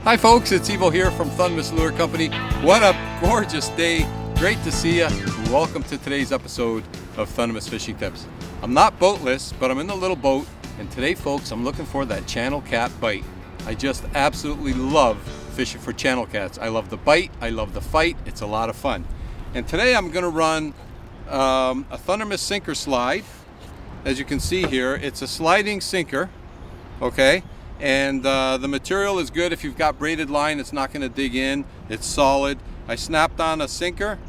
Hi folks, it's Evo here from Thundermist Lure Company. What a gorgeous day. Great to see you. Welcome to today's episode of Thundermist Fishing Tips. I'm not boatless, but I'm in a little boat, and today folks, I'm looking for that channel cat bite. I just absolutely love fishing for channel cats. I love the bite, I love the fight, it's a lot of fun. And today I'm going to run a Thundermist Siker Slide. As you can see here, it's a sliding sinker, okay? And the material is good. If you've got braided line, it's not going to dig in. It's solid. I snapped on a sinker,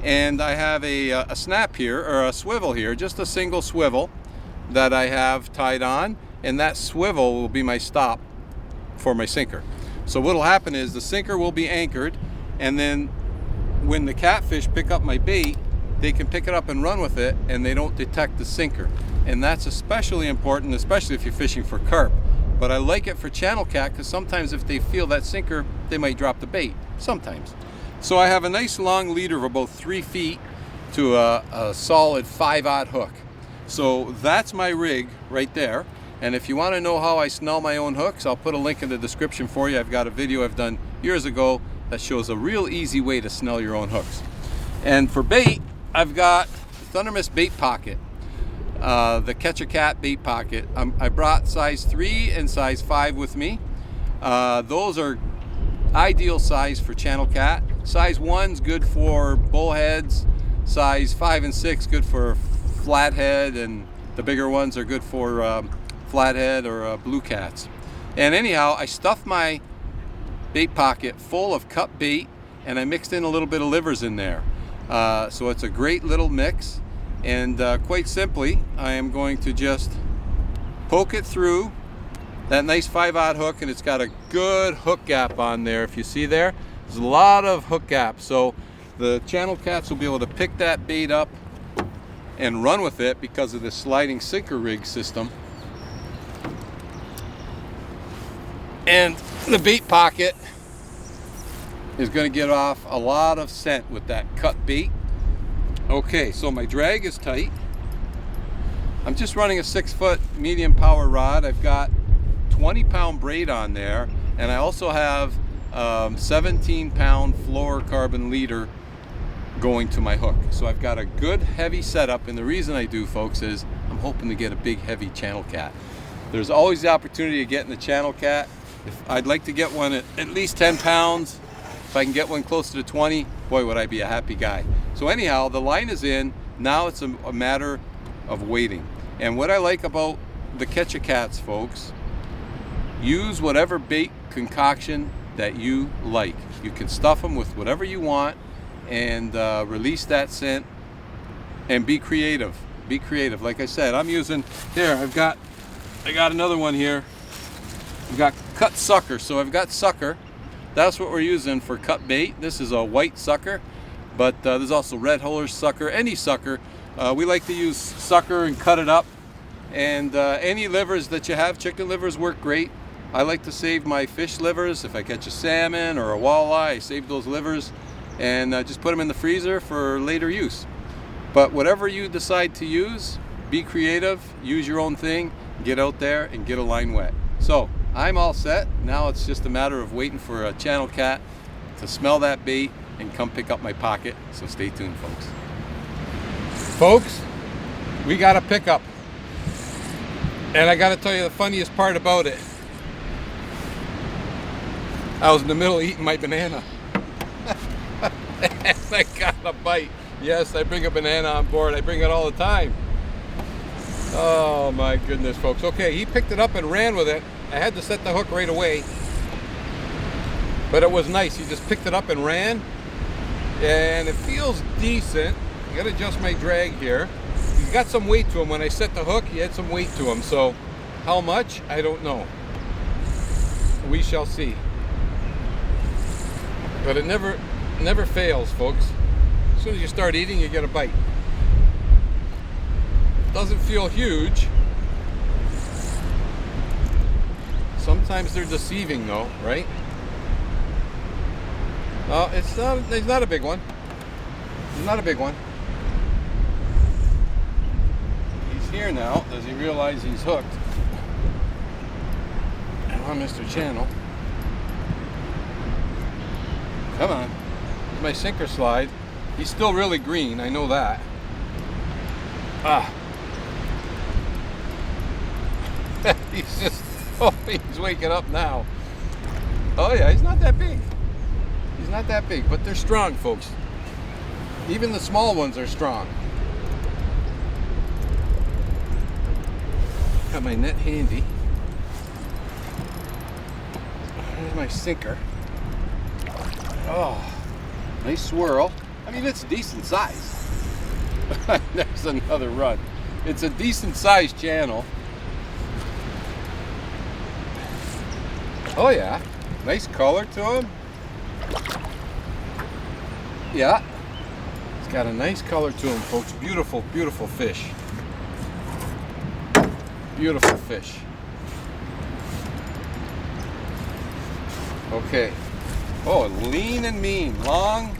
and I have a snap here, or a swivel here, just a single swivel that I have tied on, and that swivel will be my stop for my sinker. So what will happen is the sinker will be anchored, and then when the catfish pick up my bait, they can pick it up and run with it, and they don't detect the sinker. And that's especially important, especially if you're fishing for carp. But I like it for channel cat because sometimes if they feel that sinker, they might drop the bait, sometimes. So I have a nice long leader of about 3 feet to a solid 5/0 hook. So that's my rig right there. And if you want to know how I snell my own hooks, I'll put a link in the description for you. I've got a video I've done years ago that shows a real easy way to snell your own hooks. And for bait, I've got Thundermist bait pocket. The Catch a Cat bait pocket. I brought size 3 and size 5 with me. Those are ideal size for channel cat. Size 1's good for bullheads. Size 5 and 6 good for flathead, and the bigger ones are good for flathead or blue cats. And anyhow, I stuffed my bait pocket full of cut bait, and I mixed in a little bit of livers in there. So it's a great little mix. And quite simply, I am going to just poke it through that nice 5/0 hook, and it's got a good hook gap on there. If you see there, there's a lot of hook gaps. So the channel cats will be able to pick that bait up and run with it because of the sliding sinker rig system. And the bait pocket is going to get off a lot of scent with that cut bait. Okay, so my drag is tight. I'm just running a 6-foot medium power rod. I've got 20-pound braid on there, and I also have 17-pound fluorocarbon leader going to my hook. So I've got a good heavy setup, and the reason I do, folks, is I'm hoping to get a big heavy channel cat. There's always the opportunity of getting the channel cat. I'd like to get one at least 10 pounds. If I can get one closer to 20, boy, would I be a happy guy. So anyhow, the line is in. Now it's a matter of waiting. And what I like about the Catch a Cats, folks, use whatever bait concoction that you like. You can stuff them with whatever you want and release that scent and be creative. Be creative. Like I said, I'm using, here, I got another one here. I've got cut sucker. So I've got sucker. That's what we're using for cut bait. This is a white sucker, but there's also red holler sucker, any sucker. We like to use sucker and cut it up. And any livers that you have, chicken livers work great. I like to save my fish livers. If I catch a salmon or a walleye, I save those livers and just put them in the freezer for later use. But whatever you decide to use, be creative, use your own thing, get out there and get a line wet. So I'm all set. Now it's just a matter of waiting for a channel cat to smell that bait and come pick up my pocket. So stay tuned, folks. Folks, we got a pickup. And I got to tell you the funniest part about it. I was in the middle of eating my banana. And I got a bite. Yes, I bring a banana on board. I bring it all the time. Oh my goodness, folks. Okay, he picked it up and ran with it. I had to set the hook right away, but it was nice. He just picked it up and ran, and it feels decent. I gotta adjust my drag here. He's got some weight to him. When I set the hook, he had some weight to him. So how much? I don't know. We shall see. But it never fails, folks. As soon as you start eating, you get a bite. Doesn't feel huge. Sometimes they're deceiving though, right? It's not a big one. It's not a big one. He's here now. Does he realize he's hooked? on Mr. Channel. Come on. Here's my sinker slide. He's still really green, I know that. Ah. He's just, oh, he's waking up now. Oh yeah, he's not that big. He's not that big, but they're strong, folks. Even the small ones are strong. Got my net handy. There's my sinker. Oh, nice swirl. I mean, it's decent size. There's another run. It's a decent sized channel. Oh yeah, nice color to him. Yeah, it's got a nice color to him, folks. Beautiful, beautiful fish. Beautiful fish. Okay. Oh, lean and mean. Long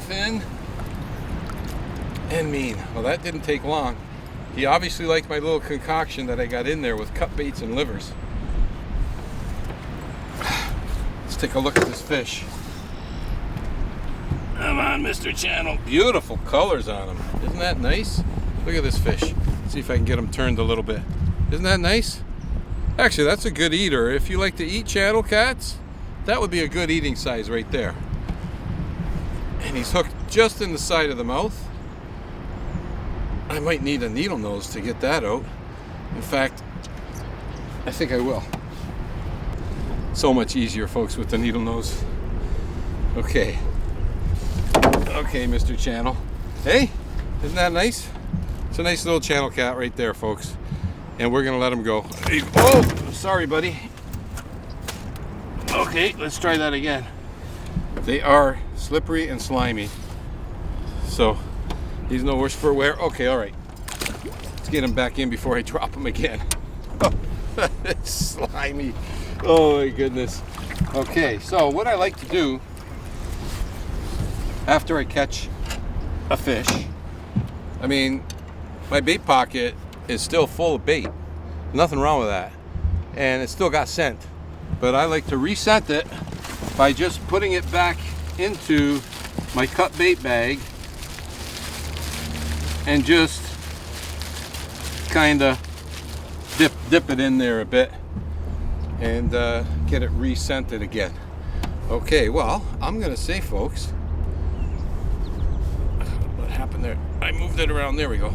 fin and mean. Well, that didn't take long. He obviously liked my little concoction that I got in there with cut baits and livers. Let's take a look at this fish. Come on, Mr. Channel. Beautiful colors on him. Isn't that nice? Look at this fish. Let's see if I can get him turned a little bit. Isn't that nice? Actually, that's a good eater. If you like to eat channel cats, that would be a good eating size right there. And he's hooked just in the side of the mouth. I might need a needle nose to get that out. In fact, I think I will. So much easier, folks, with the needle nose. Okay. Okay, Mr. Channel. Hey, isn't that nice? It's a nice little channel cat right there, folks. And we're gonna let him go. Oh, sorry, buddy. Okay, let's try that again. They are slippery and slimy. So, he's no worse for wear. Okay, all right. Let's get him back in before I drop him again. Oh, it's slimy. Oh my goodness. Okay, so what I like to do after I catch a fish, I mean, my bait pocket is still full of bait. Nothing wrong with that. And it's still got scent. But I like to rescent it by just putting it back into my cut bait bag and just kind of dip it in there a bit and get it rescented again. Okay, well, I'm gonna say, folks, what happened there? I moved it around. There we go.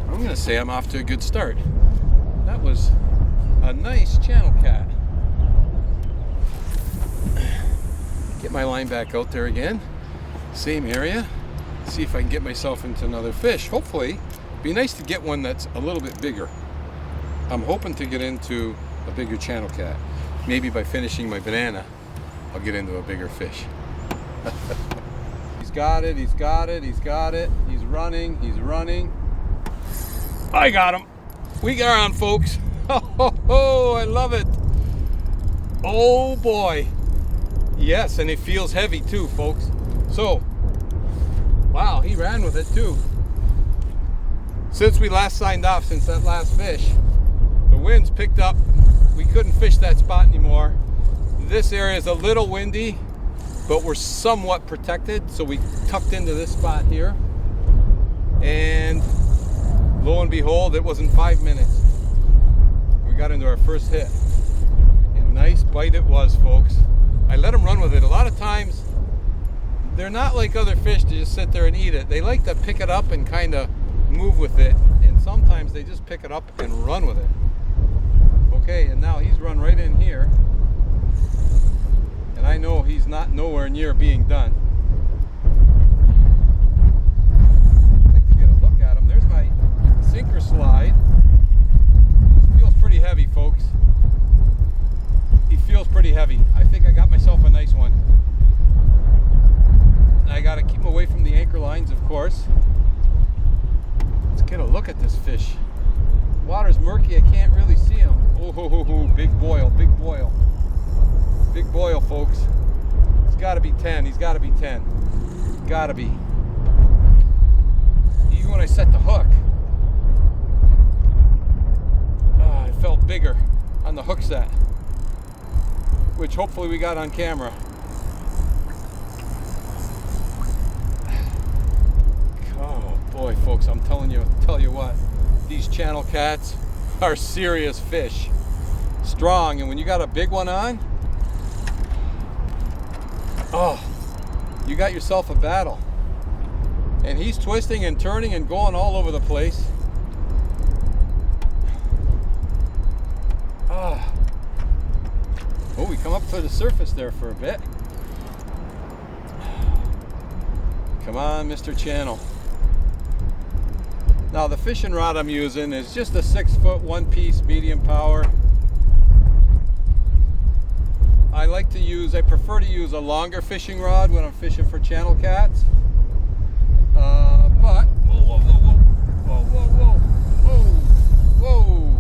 I'm gonna say I'm off to a good start. That was a nice channel cat. Get my line back out there again. Same area. See if I can get myself into another fish. Hopefully, it'd be nice to get one that's a little bit bigger. I'm hoping to get into a bigger channel cat. Maybe by finishing my banana, I'll get into a bigger fish. He's got it, he's got it, he's got it. He's running, he's running. I got him. We are on, folks. Oh, I love it. Oh boy. Yes, and it feels heavy too, folks. So, wow, he ran with it too. Since we last signed off, since that last fish, the winds picked up. We couldn't fish that spot anymore. This area is a little windy, but we're somewhat protected. So we tucked into this spot here. And lo and behold, it wasn't 5 minutes. We got into our first hit. And nice bite it was, folks. I let them run with it. A lot of times, they're not like other fish to just sit there and eat it. They like to pick it up and kind of move with it. And sometimes they just pick it up and run with it. Okay, and now he's run right in here. And I know he's not nowhere near being done. I'd like to get a look at him. There's my sinker slide. Feels pretty heavy, folks. He feels pretty heavy. I think I got myself a nice one. I gotta keep him away from the anchor lines, of course. Let's get a look at this fish. Water's murky, I can't really see him. Oh, big boil, big boil. Big boil, folks. It's gotta be 10, he's gotta be 10. Gotta be. Even when I set the hook, it felt bigger on the hook set. which hopefully we got on camera. Oh boy, folks, I'm telling you, tell you what, these channel cats are serious fish. Strong, and when you got a big one on, oh, you got yourself a battle. And he's twisting and turning and going all over the place. Oh, we come up to the surface there for a bit. Come on, Mr. Channel. Now the fishing rod I'm using is just a 6-foot, one-piece, medium power. I prefer to use a longer fishing rod when I'm fishing for channel cats. But whoa,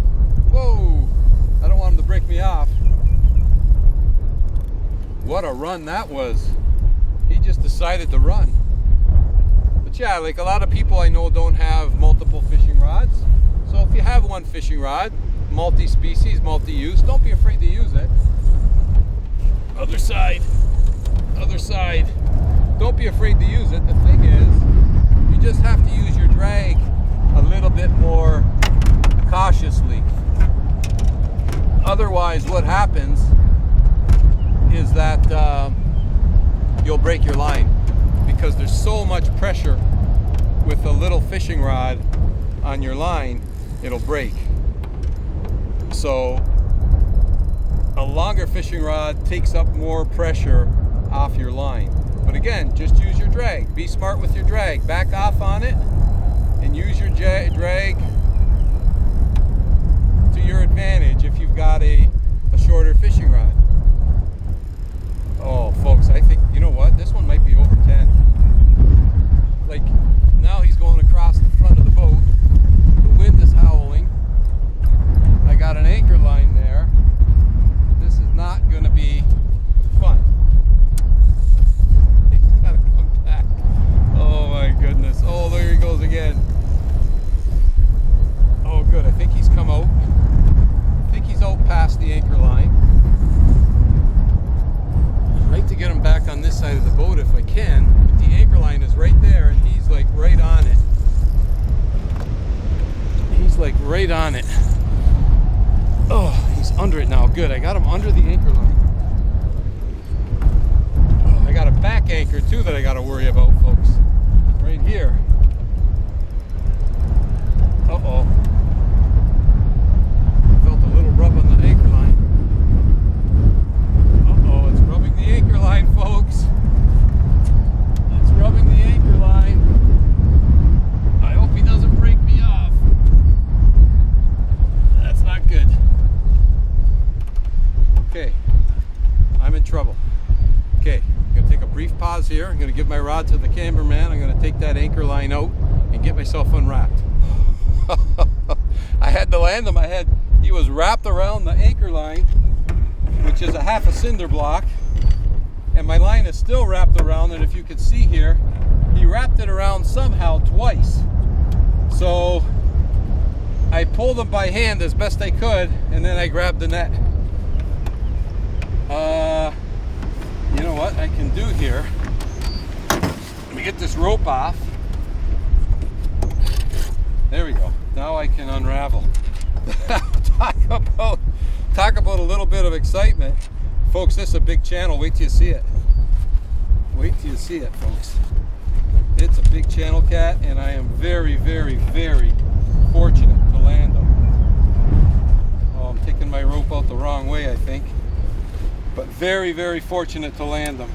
I don't want him to break me off. What a run that was. He just decided to run. But yeah, like a lot of people I know don't have multiple fishing rods. So if you have one fishing rod, multi-species, multi-use, don't be afraid to use it. Other side. Don't be afraid to use it. The thing is, you just have to use your drag a little bit more cautiously. Otherwise, what happens is that you'll break your line, because there's so much pressure with a little fishing rod on your line, it'll break. So a longer fishing rod takes up more pressure off your line. But again, just use your drag. Be smart with your drag. Back off on it and use your drag to your advantage if you've got a shorter fishing rod. Oh, folks, I think, you know what? This one might be over 10. Like, now he's going across the front of the boat. The wind is howling. I got an anchor line there. This is not going to be fun. He's got to come back. Oh my goodness. Oh, there he goes again. Oh, good. I think he's come out. I think he's out past the anchor line. I'd like to get him back on this side of the boat if I can. But the anchor line is right there and he's like right on it. He's like right on it. Oh, he's under it now. Good. I got him under the anchor line. Oh, I got a back anchor too that I got to worry about, folks. Right here. Uh-oh. Felt a little rub on the anchor line. Uh-oh, it's rubbing the anchor line, folks. It's rubbing the anchor line. I hope he doesn't break me off. That's not good. Okay, I'm in trouble. Okay, I'm going to take a brief pause here. I'm going to give my rod to the cameraman. I'm going to take that anchor line out and get myself unwrapped. I had to land him. He was wrapped around the anchor line, which is a half a cinder block, and my line is still wrapped around it. If you could see here, he wrapped it around somehow twice. So I pulled him by hand as best I could, and then I grabbed the net. You know what I can do here? Let me get this rope off. There we go. Now I can unravel. Talk about a little bit of excitement. Folks, this is a big channel. Wait till you see it. Wait till you see it, folks. It's a big channel cat, and I am very, very, very fortunate to land him. Oh, I'm taking my rope out the wrong way, I think. But very, very fortunate to land them.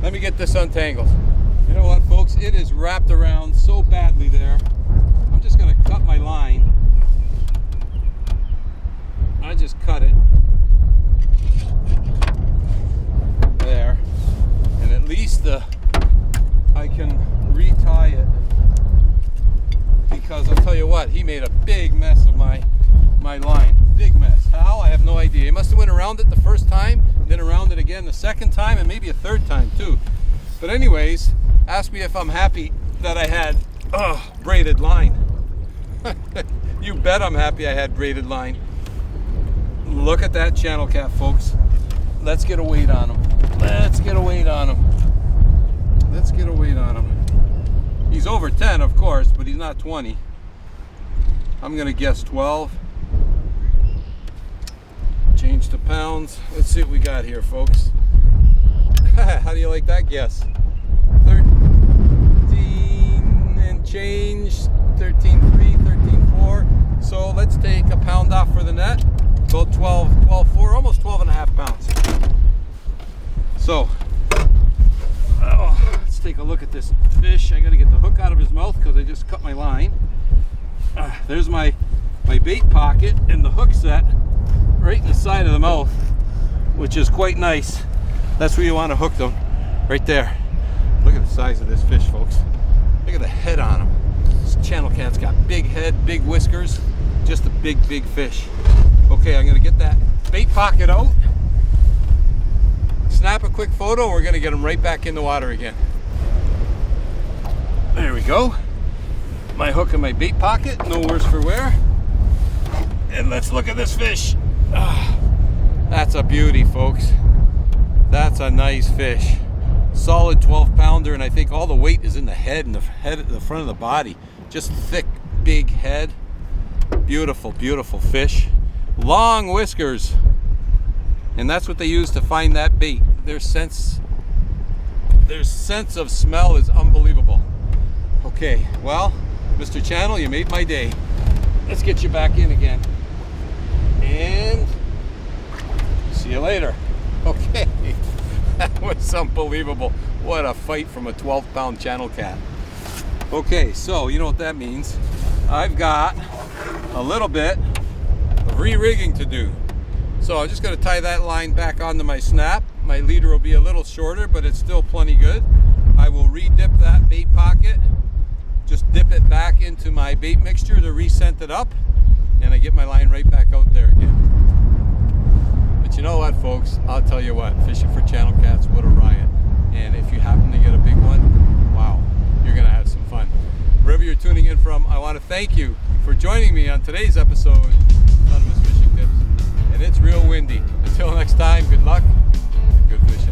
Let me get this untangled. You know what, folks? It is wrapped around so badly there. I'm just going to cut my line. I just cut it. There. And at least I can retie it. Because I'll tell you what, he made a big mess of my line. Big mess. How? I have no idea. He must have went around it the first time, then around it again the second time, and maybe a third time too. But anyways, ask me if I'm happy that I had braided line. You bet I'm happy I had braided line. Look at that channel cat, folks. let's get a weight on him. Let's get a weight on him. Let's get a weight on him. He's over 10, of course, but he's not 20. I'm gonna guess 12. Change to pounds. Let's see what we got here, folks. How do you like that guess? 13 and change, 13.3, 13.4. So let's take a pound off for the net. About 12.4, almost 12 and a half pounds. So, let's take a look at this fish. I gotta get the hook out of his mouth because I just cut my line. There's my bait pocket and the hook set right in the side of the mouth, which is quite nice. That's where you want to hook them, right there. Look at the size of this fish, folks. Look at the head on him. This channel cat's got big head, big whiskers, just a big fish. Okay, I'm gonna get that bait pocket out, snap a quick photo, and we're gonna get him right back in the water again. There we go. My hook in my bait pocket, no worse for wear. And let's look at this fish. That's a beauty, folks. That's a nice fish. Solid 12-pounder, and I think all the weight is in the head and the front of the body. Just thick, big head. Beautiful, beautiful fish. Long whiskers. And that's what they use to find that bait. Their sense of smell is unbelievable. Okay, well, Mr. Channel, you made my day. Let's get you back in again. And see you later. Okay, that was unbelievable. What a fight from a 12-pound channel cat. Okay, so you know what that means. I've got a little bit of re-rigging to do. So I'm just going to tie that line back onto my snap. My leader will be a little shorter, but it's still plenty good. I will re-dip that bait pocket. Just dip it back into my bait mixture to re-scent it up, and I get my line right back out there again. But you know what, folks? I'll tell you what, fishing for channel cats, what a riot. And if you happen to get a big one, wow, you're going to have some fun. Wherever you're tuning in from, I want to thank you for joining me on today's episode of Thundermist Fishing Tips. And it's real windy. Until next time, good luck and good fishing.